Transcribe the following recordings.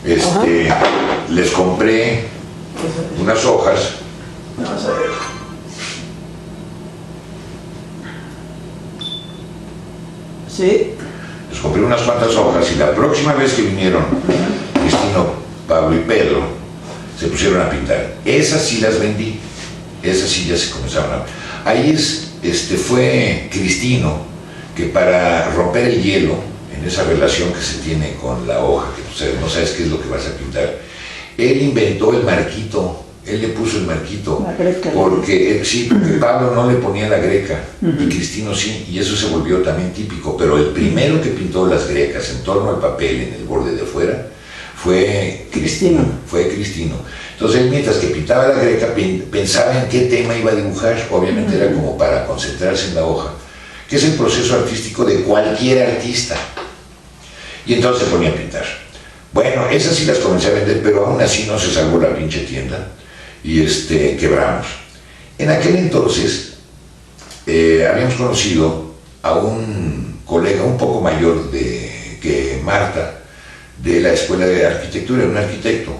Les compré unas hojas. Vamos a ver. Sí. Les compré unas cuantas hojas y la próxima vez que vinieron Cristino, Pablo y Pedro, se pusieron a pintar. Esas sí las vendí, esas sí ya se comenzaron a... Ahí fue Cristino que, para romper el hielo en esa relación que se tiene con la hoja, que tú no sabes qué es lo que vas a pintar, él inventó el marquito. Él le puso el marquito, porque Pablo no le ponía la greca, y Cristino sí, y eso se volvió también típico. Pero el primero que pintó las grecas en torno al papel, en el borde de fuera, fue Cristino. Entonces él, mientras que pintaba la greca, pensaba en qué tema iba a dibujar. Obviamente era como para concentrarse en la hoja, que es el proceso artístico de cualquier artista. Y entonces se ponía a pintar. Bueno, esas sí las comencé a vender, pero aún así no se salvó la pinche tienda. Y quebramos. En aquel entonces habíamos conocido a un colega un poco mayor que Marta, de la Escuela de Arquitectura, un arquitecto,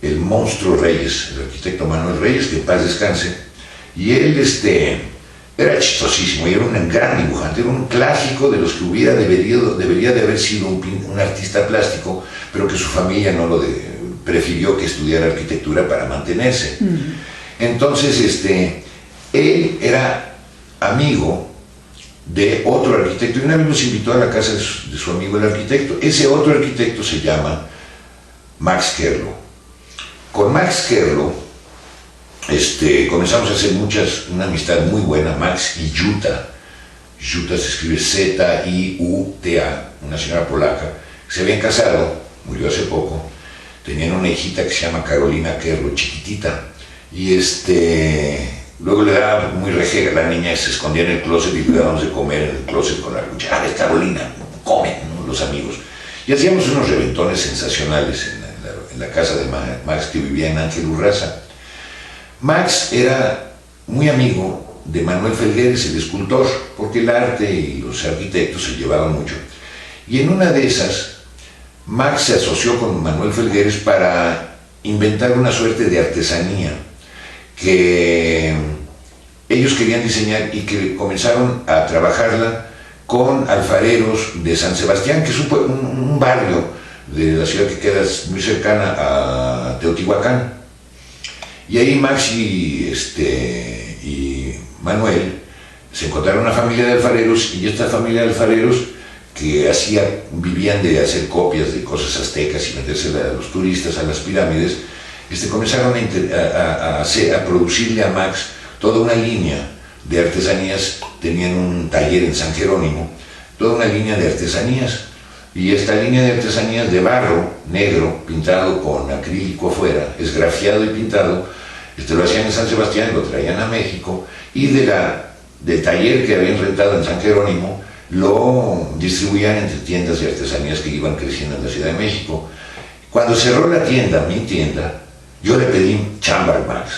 el monstruo Reyes, el arquitecto Manuel Reyes, que en paz descanse. Y él era chistosísimo, y era un gran dibujante, era un clásico de los que debería de haber sido un artista plástico, pero que su familia no lo prefirió que estudiara arquitectura para mantenerse. Entonces, él era amigo de otro arquitecto, y una vez nos invitó a la casa de su amigo el arquitecto. Ese otro arquitecto se llama Max Kerlo. Con Max Kerlo comenzamos a hacer una amistad muy buena. Max y Juta se escribe Z-I-U-T-A, una señora polaca, que se habían casado, murió hace poco. Tenían una hijita que se llama Carolina Kerlo, chiquitita, y luego le daba muy rejega a la niña, se escondía en el closet y le dábamos de comer en el closet con la cuchara. Carolina, comen, ¿no?, los amigos. Y hacíamos unos reventones sensacionales en la casa de Max, que vivía en Ángel Urraza. Max era muy amigo de Manuel Felgueres, el escultor, porque el arte y los arquitectos se llevaban mucho. Y en una de esas, Max se asoció con Manuel Felgueres para inventar una suerte de artesanía que ellos querían diseñar, y que comenzaron a trabajarla con alfareros de San Sebastián, que es un barrio de la ciudad que queda muy cercana a Teotihuacán. Y ahí Max y Manuel se encontraron una familia de alfareros, y esta familia de alfareros, que vivían de hacer copias de cosas aztecas y meterse a los turistas a las pirámides, comenzaron a producirle a Max toda una línea de artesanías. Tenían un taller en San Jerónimo, toda una línea de artesanías, y esta línea de artesanías de barro negro, pintado con acrílico afuera, esgrafiado y pintado, lo hacían en San Sebastián, lo traían a México, y del taller que habían rentado en San Jerónimo, lo distribuían entre tiendas de artesanías que iban creciendo en la Ciudad de México. Cuando cerró la tienda, mi tienda, yo le pedí chamba a Max,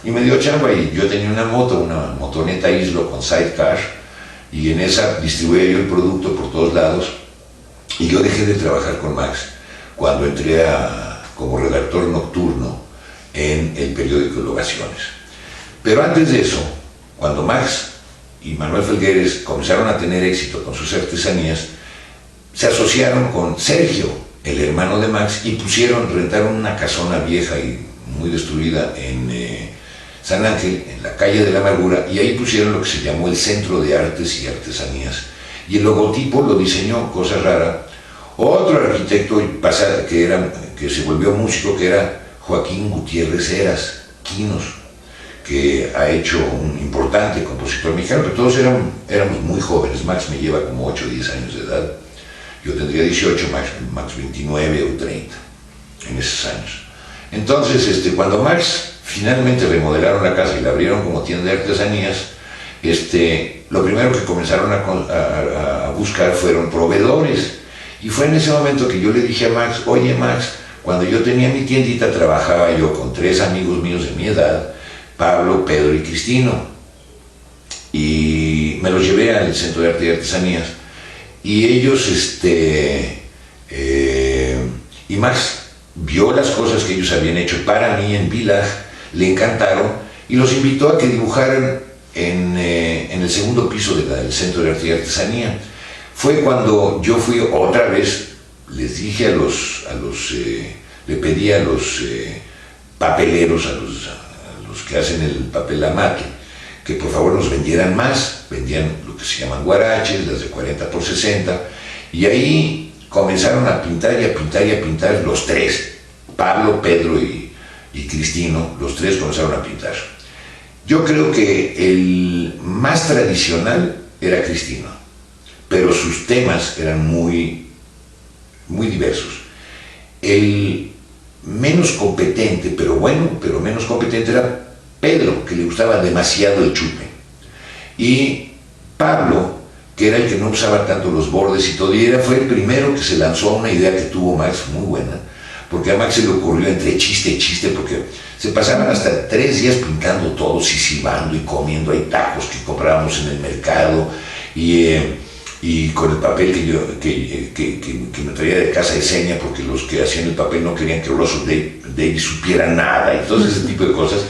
y me dio chamba. Y yo tenía una motoneta Islo con sidecar, y en esa distribuía yo el producto por todos lados. Y yo dejé de trabajar con Max cuando entré como redactor nocturno en el periódico Ovaciones. Pero antes de eso, cuando Max y Manuel Felgueres comenzaron a tener éxito con sus artesanías, se asociaron con Sergio, el hermano de Max, y rentaron una casona vieja y muy destruida en San Ángel, en la calle de la Amargura, y ahí pusieron lo que se llamó el Centro de Artes y Artesanías. Y el logotipo lo diseñó, cosa rara, otro arquitecto que se volvió músico, que era Joaquín Gutiérrez Heras, Quinos, que ha hecho un importante compositor mexicano, pero todos éramos muy jóvenes. Max me lleva como 8 o 10 años de edad. Yo tendría 18, Max 29 o 30, en esos años. Entonces, cuando Max finalmente remodelaron la casa y la abrieron como tienda de artesanías, lo primero que comenzaron a buscar fueron proveedores. Y fue en ese momento que yo le dije a Max: oye Max, cuando yo tenía mi tiendita trabajaba yo con 3 amigos míos de mi edad, Pablo, Pedro y Cristino, y me los llevé al Centro de Arte y Artesanías, y ellos Y Max vio las cosas que ellos habían hecho para mí en Village, le encantaron y los invitó a que dibujaran en el segundo piso del Centro de Arte y Artesanía. Fue cuando yo fui otra vez, les dije le pedí a los papeleros, a los que hacen el papel amate, que por favor nos vendieran más. Vendían lo que se llaman guaraches, las de 40 por 60, y ahí comenzaron a pintar y a pintar y a pintar los tres, Pablo, Pedro y Cristino, los tres comenzaron a pintar. Yo creo que el más tradicional era Cristino, pero sus temas eran muy diversos. El menos competente, pero menos competente era Pedro, que le gustaba demasiado el chupe. Y Pablo, que era el que no usaba tanto los bordes y todo, y fue el primero que se lanzó a una idea que tuvo Max muy buena, porque a Max se le ocurrió entre chiste y chiste, porque se pasaban hasta 3 días pintando todos y silbando y comiendo. Hay tacos que comprábamos en el mercado, y con el papel que me traía de casa de seña, porque los que hacían el papel no querían que Russell Davies supiera nada, y todo ese tipo de cosas.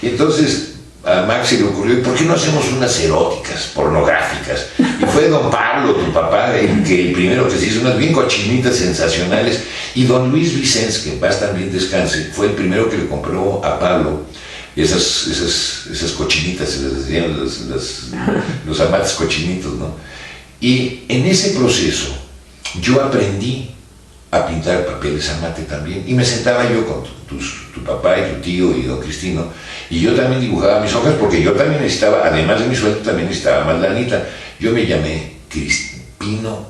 Y entonces a Max se le ocurrió, ¿por qué no hacemos unas eróticas, pornográficas? Y fue don Pablo, tu papá, el primero que se hizo unas bien cochinitas sensacionales, y don Luis Vicens, que en paz también descanse, fue el primero que le compró a Pablo esas cochinitas, se les decían los amates cochinitos, ¿no? Y en ese proceso yo aprendí a pintar papeles amate también, y me sentaba yo con tu papá y tu tío y don Cristino, y yo también dibujaba mis hojas, porque yo también necesitaba, además de mi sueldo, también necesitaba más lanita. Yo me llamé Crispino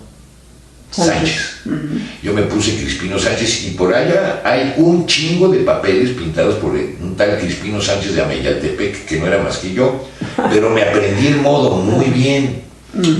Sánchez. Yo me puse Crispino Sánchez, y por allá hay un chingo de papeles pintados por un tal Crispino Sánchez de Ameyaltepec, que no era más que yo, pero me aprendí el modo muy bien,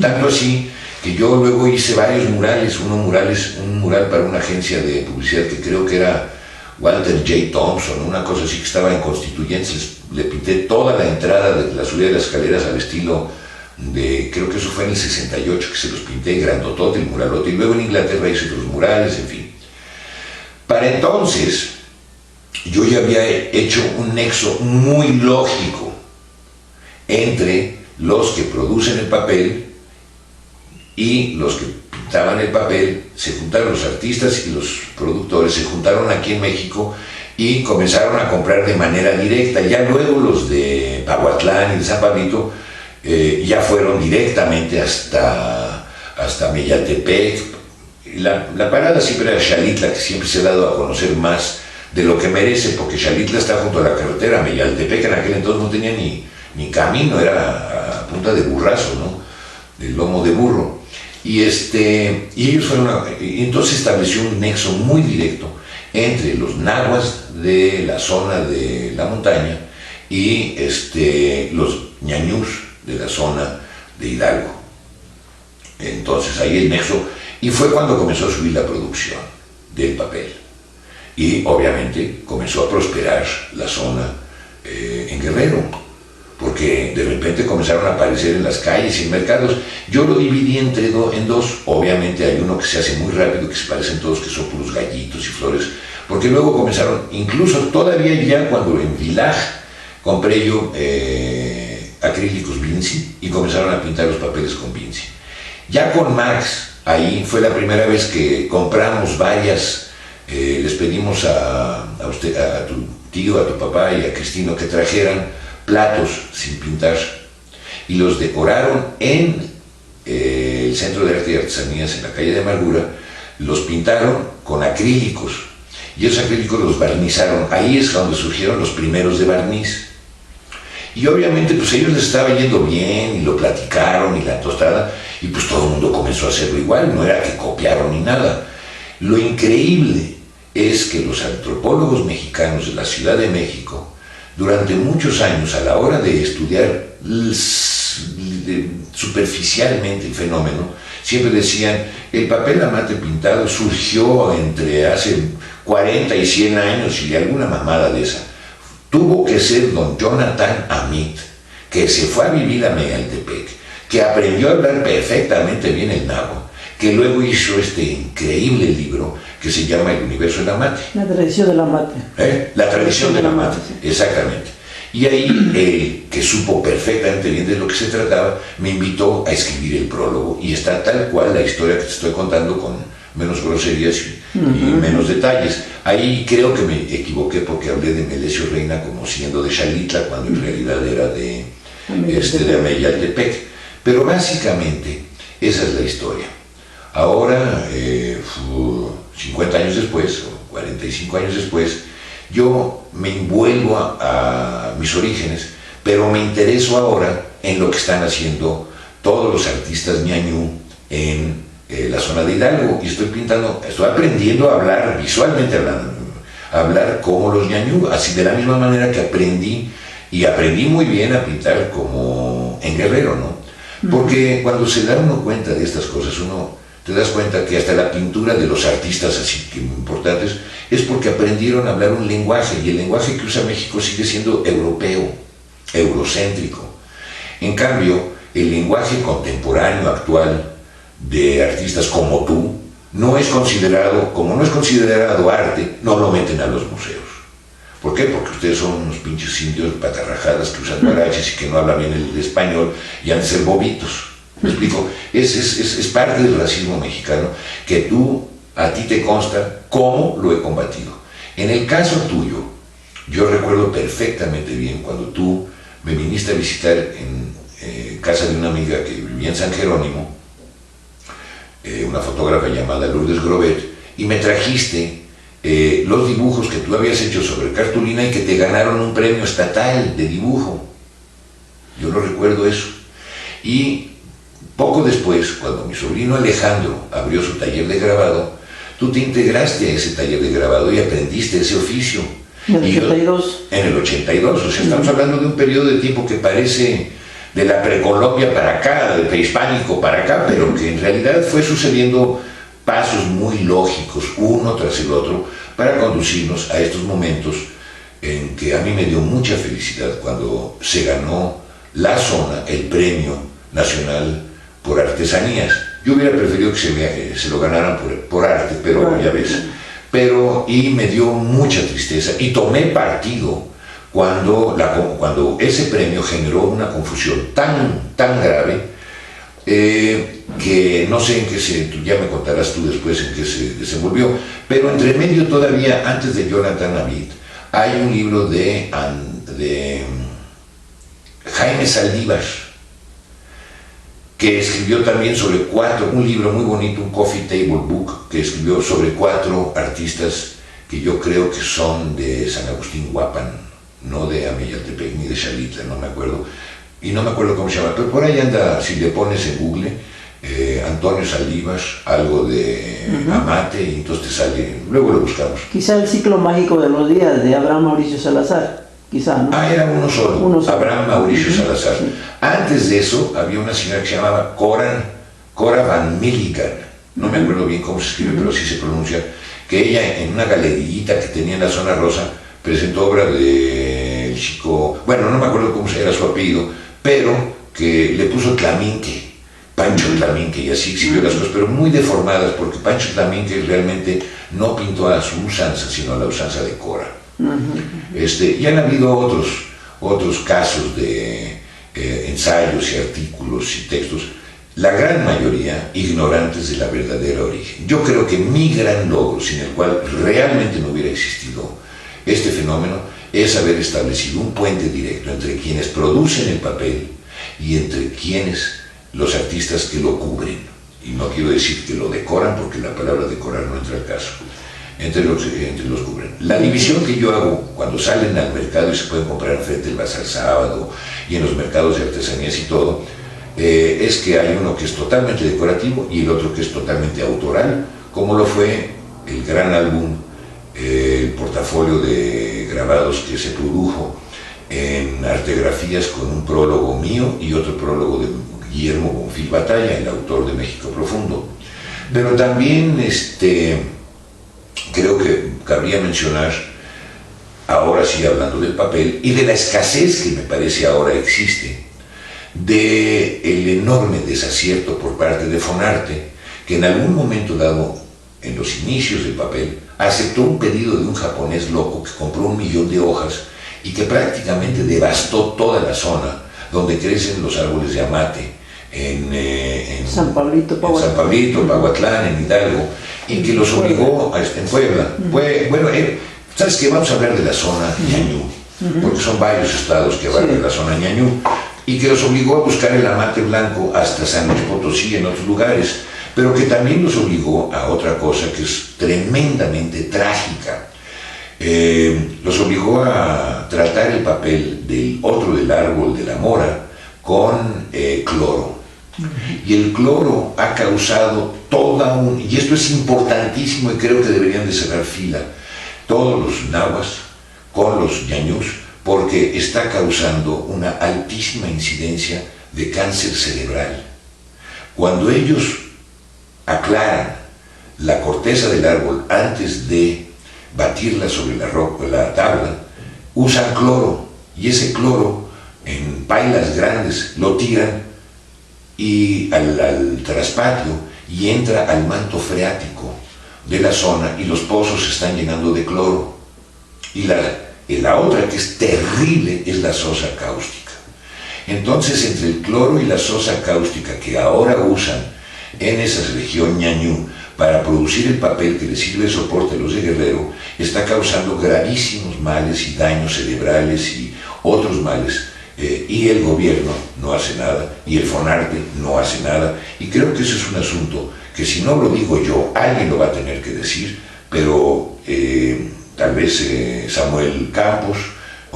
tanto así que yo luego hice varios murales. Un mural para una agencia de publicidad que creo que era Walter J. Thompson, una cosa así, que estaba en Constituyentes. Le pinté toda la entrada de la subida de las escaleras al estilo de, creo que eso fue en el 68, que se los pinté grandotote, el muralote, y luego en Inglaterra hice otros murales, en fin. Para entonces, yo ya había hecho un nexo muy lógico entre los que producen el papel y los que pintaban el papel. Se juntaron los artistas y los productores, se juntaron aquí en México y comenzaron a comprar de manera directa. Ya luego los de Pahuatlán y de San Pablito ya fueron directamente hasta Meyaltepec. La parada siempre era Xalitla, que siempre se ha dado a conocer más de lo que merece, porque Xalitla está junto a la carretera. Meyaltepec en aquel entonces no tenía ni camino, era a punta de burrazo, ¿no? Del lomo de burro. Y ellos fueron y entonces estableció un nexo muy directo entre los nahuas de la zona de la montaña y los ñañús de la zona de Hidalgo. Entonces ahí el nexo, y fue cuando comenzó a subir la producción del papel, y obviamente comenzó a prosperar la zona en Guerrero, porque de repente comenzaron a aparecer en las calles y en mercados. Yo lo dividí en dos. Obviamente hay uno que se hace muy rápido, que se parecen todos, que son puros gallitos y flores, porque luego comenzaron, incluso todavía ya cuando en Village compré yo acrílicos Vinci, y comenzaron a pintar los papeles con Vinci. Ya con Max, ahí fue la primera vez que compramos varias, les pedimos a tu tío, a tu papá y a Cristino que trajeran platos sin pintar, y los decoraron en el Centro de Arte y Artesanías en la calle de Amargura. Los pintaron con acrílicos, y esos acrílicos los barnizaron. Ahí es donde surgieron los primeros de barniz, y obviamente pues a ellos les estaba yendo bien, y lo platicaron, y la tostada, y pues todo el mundo comenzó a hacerlo igual. No era que copiaron ni nada. Lo increíble es que los antropólogos mexicanos de la Ciudad de México, durante muchos años, a la hora de estudiar superficialmente el fenómeno, siempre decían: el papel amate pintado surgió entre hace 40 y 100 años, y de alguna mamada de esa. Tuvo que ser don Jonathan Amit, que se fue a vivir a Meyaltepec, que aprendió a hablar perfectamente bien el náhuatl, que luego hizo este increíble libro que se llama El universo del amate. La tradición del amate. La tradición del amate, sí. Exactamente. Y ahí él, que supo perfectamente bien de lo que se trataba, me invitó a escribir el prólogo y está tal cual la historia que te estoy contando, con menos groserías y menos detalles. Ahí creo que me equivoqué porque hablé de Melesio Reina como siendo de Xalitla, cuando en realidad era de Ameyaltepec. Pero básicamente esa es la historia. Ahora, 50 años después, o 45 años después, yo me envuelvo a mis orígenes, pero me intereso ahora en lo que están haciendo todos los artistas ñañú en la zona de Hidalgo, y estoy aprendiendo a hablar, visualmente hablando, a hablar como los ñañú, así de la misma manera que aprendí muy bien a pintar como en Guerrero, ¿no? Porque cuando se da uno cuenta de estas cosas, te das cuenta que hasta la pintura de los artistas así que importantes es porque aprendieron a hablar un lenguaje, y el lenguaje que usa México sigue siendo europeo, eurocéntrico. En cambio, el lenguaje contemporáneo actual de artistas como tú no es considerado arte, no lo meten a los museos. ¿Por qué? Porque ustedes son unos pinches indios patarrajadas que usan guaraches y que no hablan bien el español y han de ser bobitos. ¿Me explico? Es parte del racismo mexicano que a ti te consta cómo lo he combatido. En el caso tuyo, yo recuerdo perfectamente bien cuando tú me viniste a visitar en casa de una amiga que vivía en San Jerónimo, una fotógrafa llamada Lourdes Grobet, y me trajiste los dibujos que tú habías hecho sobre cartulina y que te ganaron un premio estatal de dibujo. Yo no recuerdo eso. Y poco después, cuando mi sobrino Alejandro abrió su taller de grabado, tú te integraste a ese taller de grabado y aprendiste ese oficio. ¿En el 82? En el 82, o sea, estamos hablando de un periodo de tiempo que parece de la precolombia para acá, del prehispánico para acá, pero que en realidad fue sucediendo pasos muy lógicos, uno tras el otro, para conducirnos a estos momentos en que a mí me dio mucha felicidad cuando se ganó la zona, el premio nacional por artesanías. Yo hubiera preferido que se lo ganaran por arte, pero ya ves. Y me dio mucha tristeza y tomé partido cuando ese premio generó una confusión tan grave que no sé en qué tú ya me contarás tú después en qué se desenvolvió, pero entre medio todavía, antes de Jonathan Navid, hay un libro de Jaime Saldívar, que escribió también sobre un libro muy bonito, un coffee table book, que escribió sobre 4 artistas que yo creo que son de San Agustín Huapan, no de Ameyaltepec ni de Xalitla, no me acuerdo, y no me acuerdo cómo se llama, pero por ahí anda, si le pones en Google, Antonio Saldívar, algo de Amate, y entonces te sale, luego lo buscamos. Quizá el ciclo mágico de los días de Abraham Mauricio Salazar. Quizá, ¿no? Era uno solo, Abraham Mauricio Salazar. Sí. Antes de eso había una señora que se llamaba Cora Van Milligan, no me acuerdo bien cómo se escribe, pero sí se pronuncia, que ella en una galerillita que tenía en la zona rosa presentó obra del chico, bueno, no me acuerdo cómo era su apellido, pero que le puso Tlaminque, Pancho Tlaminque, y así exhibió las cosas, pero muy deformadas, porque Pancho Tlaminque realmente no pintó a su usanza, sino a la usanza de Cora. Y han habido otros casos de ensayos y artículos y textos, la gran mayoría ignorantes de la verdadera origen. Yo creo que mi gran logro, sin el cual realmente no hubiera existido este fenómeno, es haber establecido un puente directo entre quienes producen el papel y entre los artistas que lo cubren. Y no quiero decir que lo decoran, porque la palabra decorar no entra al caso. Entre los cubren. La división que yo hago cuando salen al mercado y se pueden comprar frente al Bazar Sábado y en los mercados de artesanías y todo, es que hay uno que es totalmente decorativo y el otro que es totalmente autoral, como lo fue el gran álbum, el portafolio de grabados que se produjo en Artegrafías con un prólogo mío y otro prólogo de Guillermo Bonfil Batalla, el autor de México Profundo. Pero también creo que cabría mencionar, ahora sí hablando del papel, y de la escasez que me parece ahora existe, del enorme desacierto por parte de Fonarte, que en algún momento dado, en los inicios del papel, aceptó un pedido de un japonés loco que compró 1 millón de hojas y que prácticamente devastó toda la zona donde crecen los árboles de amate, en San Pablito, Pahuatlán, en Hidalgo, y que los obligó en Puebla. Bueno, ¿sabes qué? Vamos a hablar de la zona Ñañú, porque son varios estados que abarcan la zona Ñañú, y que los obligó a buscar el amate blanco hasta San Luis Potosí, en otros lugares, pero que también los obligó a otra cosa que es tremendamente trágica. Los obligó a tratar el papel del árbol de la mora con cloro. Y el cloro ha causado y esto es importantísimo y creo que deberían de cerrar fila todos los nahuas con los ñañús, porque está causando una altísima incidencia de cáncer cerebral. Cuando ellos aclaran la corteza del árbol antes de batirla sobre la tabla, usan cloro, y ese cloro en pailas grandes lo tiran y al traspatio y entra al manto freático de la zona y los pozos se están llenando de cloro. Y la otra, que es terrible, es la sosa cáustica. Entonces, entre el cloro y la sosa cáustica que ahora usan en esa región Ñañú para producir el papel que les sirve de soporte a los de Guerrero, está causando gravísimos males y daños cerebrales y otros males. Y el gobierno no hace nada, y el Fonarte no hace nada, y creo que ese es un asunto que, si no lo digo yo, alguien lo va a tener que decir, pero tal vez Samuel Campos,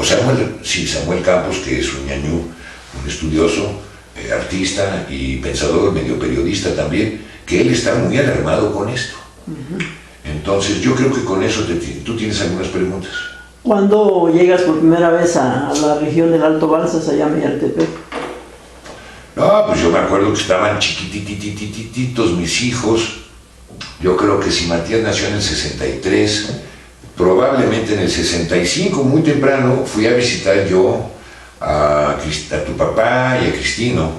Samuel Campos, que es un ñañú, un estudioso, artista y pensador, medio periodista también, que él está muy alarmado con esto. Entonces yo creo que con eso tú tienes algunas preguntas. ¿Cuándo llegas por primera vez a la región del Alto Balsas, allá en Meyaltepec? No, pues yo me acuerdo que estaban chiquitititos mis hijos. Yo creo que si Matías nació en el 63, probablemente en el 65, muy temprano, fui a visitar yo a tu papá y a Cristino.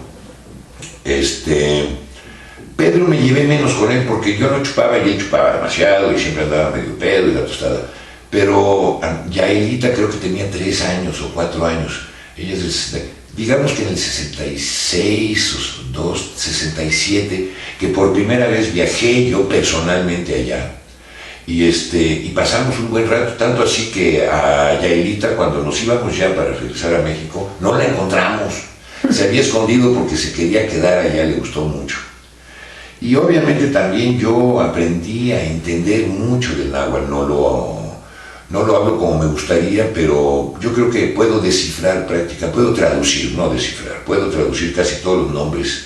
Pedro me llevé menos con él porque yo no chupaba y él chupaba demasiado y siempre andaba medio pedo y la tostada. Pero Yaelita creo que tenía 3 años o 4 años. Ella es digamos que en el 66 o 67, que por primera vez viajé yo personalmente allá. Y pasamos un buen rato, tanto así que a Yaelita, cuando nos íbamos ya para regresar a México, no la encontramos. Se había escondido porque se quería quedar allá, le gustó mucho. Y obviamente también yo aprendí a entender mucho del náhuatl, no lo hablo como me gustaría, pero yo creo que puedo descifrar puedo traducir, no descifrar, puedo traducir casi todos los nombres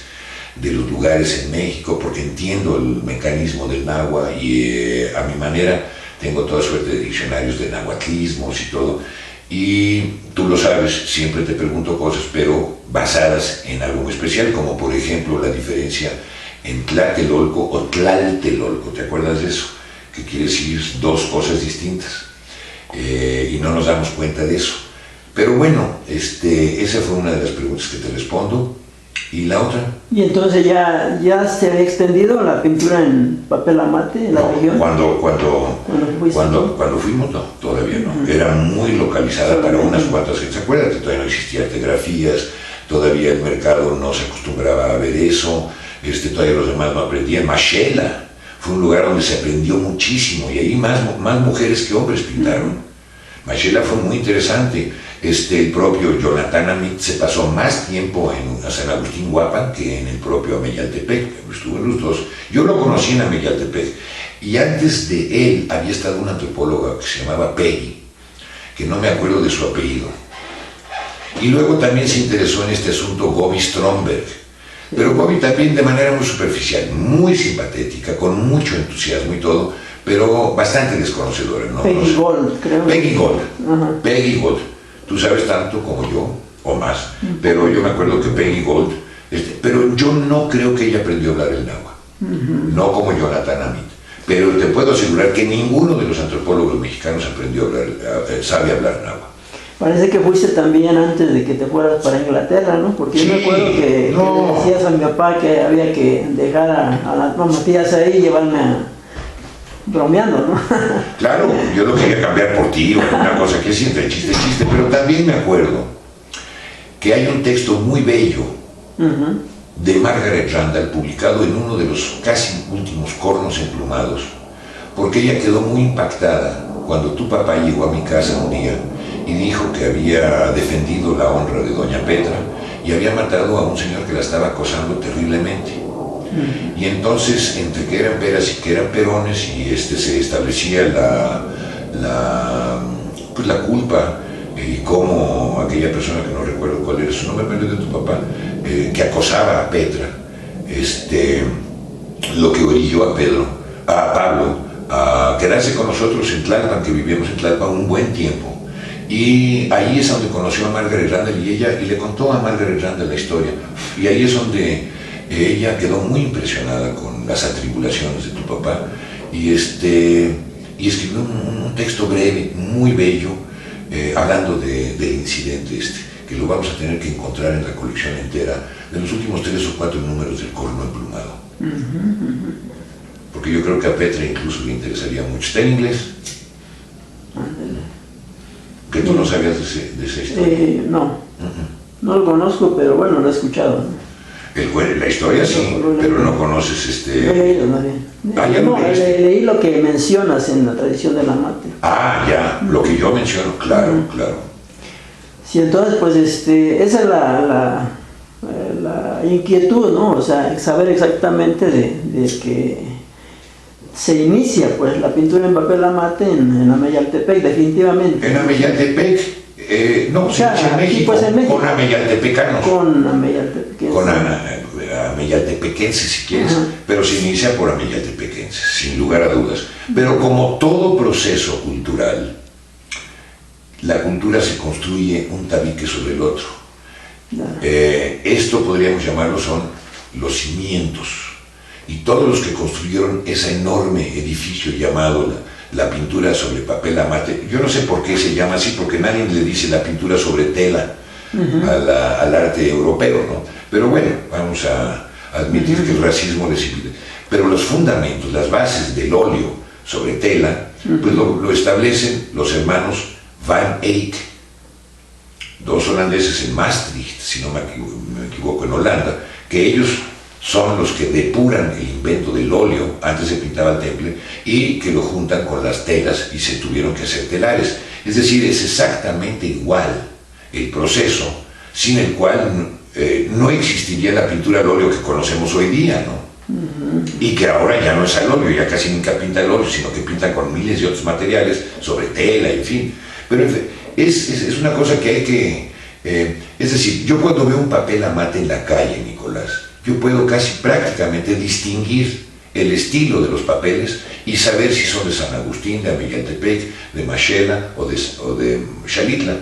de los lugares en México, porque entiendo el mecanismo del náhuatl y a mi manera tengo toda suerte de diccionarios de náhuatlismos y todo. Y tú lo sabes, siempre te pregunto cosas, pero basadas en algo muy especial, como por ejemplo la diferencia en Tlatelolco o Tlaltelolco, ¿te acuerdas de eso? Que quiere decir 2 cosas distintas. Y no nos damos cuenta de eso. Pero bueno, esa fue una de las preguntas que te respondo. ¿Y la otra? ¿Y entonces ya se había extendido la pintura en papel amate en la región? Cuando fuimos, no, todavía no. Era muy localizada para unas cuantas gentes. Acuérdate, todavía no existían telegrafías, todavía el mercado no se acostumbraba a ver eso, todavía los demás no aprendían. Mashela fue un lugar donde se aprendió muchísimo y ahí más mujeres que hombres pintaron. Mashela fue muy interesante. El propio Jonathan Amit se pasó más tiempo en San Agustín Huapan que en el propio Meyaltepec, estuvo en los dos. Yo lo conocí en Meyaltepec y antes de él había estado una antropóloga que se llamaba Peggy, que no me acuerdo de su apellido. Y luego también se interesó en este asunto Gobi Stromberg, pero Gobi también de manera muy superficial, muy simpatética, con mucho entusiasmo y todo, pero bastante desconocedora, ¿no? Peggy Gold, creo. Peggy Gold. Peggy Gold. Tú sabes tanto como yo, o más, pero yo me acuerdo que Peggy Gold, pero yo no creo que ella aprendió a hablar el náhuatl, no como Jonathan Amit, pero te puedo asegurar que ninguno de los antropólogos mexicanos sabe hablar náhuatl. Parece que fuiste también antes de que te fueras para Inglaterra, ¿no? Porque yo me acuerdo que le decías a mi papá que había que dejar a las mamatías ahí y llevarme bromeando, ¿no? Claro, yo lo quería cambiar por ti, o una cosa que es entre chiste, pero también me acuerdo que hay un texto muy bello de Margaret Randall, publicado en uno de los casi últimos Cornos Emplumados, porque ella quedó muy impactada cuando tu papá llegó a mi casa un día y dijo que había defendido la honra de doña Petra y había matado a un señor que la estaba acosando terriblemente. Y entonces, entre que eran peras y que eran perones, y se establecía la culpa, y cómo aquella persona, que no recuerdo cuál era su nombre, pero de tu papá, que acosaba a Petra, lo que orilló a Pablo a quedarse con nosotros en Tlalpan, que vivíamos en Tlalpan un buen tiempo. Y ahí es donde conoció a Margaret Randall y le contó a Margaret Randall la historia. Y ahí es donde ella quedó muy impresionada con las atribulaciones de tu papá y escribió un texto breve, muy bello, hablando del incidente que lo vamos a tener que encontrar en la colección entera de los últimos 3 o 4 números del Corno Emplumado. Porque yo creo que a Petra incluso le interesaría mucho. ¿Está en inglés? ¿Que tú no sabías de esa historia? No, no lo conozco, pero bueno, lo he escuchado, ¿no? La historia sí, pero no conoces Lo he leído, más bien. Leí lo que mencionas en la tradición de la mate. Ah, ya, lo que yo menciono, claro, claro. Sí, entonces, pues, esa es la inquietud, ¿no? O sea, saber exactamente de que se inicia, pues, la pintura en papel amate en Ameyaltepec, definitivamente. En Ameyaltepec. No, o sea, en México, pues en México, con ameyaltepecanos. Con ameyaltepequenses. Con ameyaltepequenses, si quieres, pero se inicia por ameyaltepequenses, sin lugar a dudas. Pero como todo proceso cultural, la cultura se construye un tabique sobre el otro. Esto podríamos llamarlo son los cimientos. Y todos los que construyeron ese enorme edificio llamado la pintura sobre papel amate, yo no sé por qué se llama así, porque nadie le dice la pintura sobre tela al arte europeo, ¿no? Pero bueno, vamos a admitir que el racismo les impide. Pero los fundamentos, las bases del óleo sobre tela, pues lo establecen los hermanos Van Eyck, 2 holandeses en Maastricht, si no me equivoco, en Holanda, que ellos son los que depuran el invento del óleo, antes se pintaba el temple, y que lo juntan con las telas y se tuvieron que hacer telares. Es decir, es exactamente igual el proceso, sin el cual no existiría la pintura al óleo que conocemos hoy día, ¿no? Y que ahora ya no es al óleo, ya casi nunca pinta el óleo, sino que pintan con miles de otros materiales, sobre tela, en fin. Pero en fin, es una cosa que hay que... es decir, yo cuando veo un papel amate en la calle, Nicolás, yo puedo casi prácticamente distinguir el estilo de los papeles y saber si son de San Agustín, de Ameyaltepec, de Maxela o de Xalitla.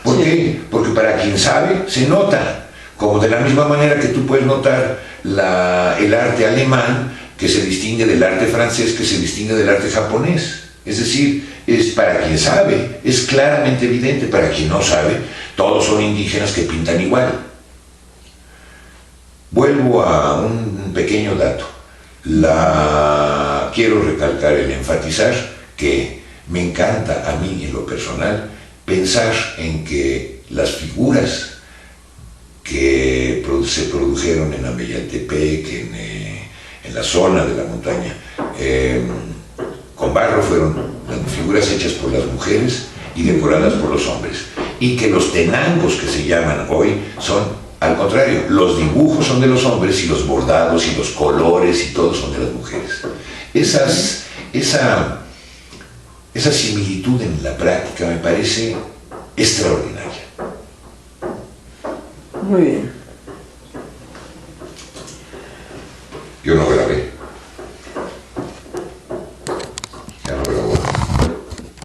¿Por qué? Porque para quien sabe, se nota. Como de la misma manera que tú puedes notar el arte alemán, que se distingue del arte francés, que se distingue del arte japonés. Es decir, es para quien sabe, es claramente evidente. Para quien no sabe, todos son indígenas que pintan igual. Vuelvo a un pequeño dato. Quiero recalcar, enfatizar que me encanta a mí en lo personal pensar en que las figuras que se produjeron en Ameyaltepec, en la zona de la montaña, con barro, fueron figuras hechas por las mujeres y decoradas por los hombres. Y que los tenangos que se llaman hoy son, al contrario, los dibujos son de los hombres y los bordados y los colores y todo son de las mujeres. Esa similitud en la práctica me parece extraordinaria. Muy bien. Yo no grabé.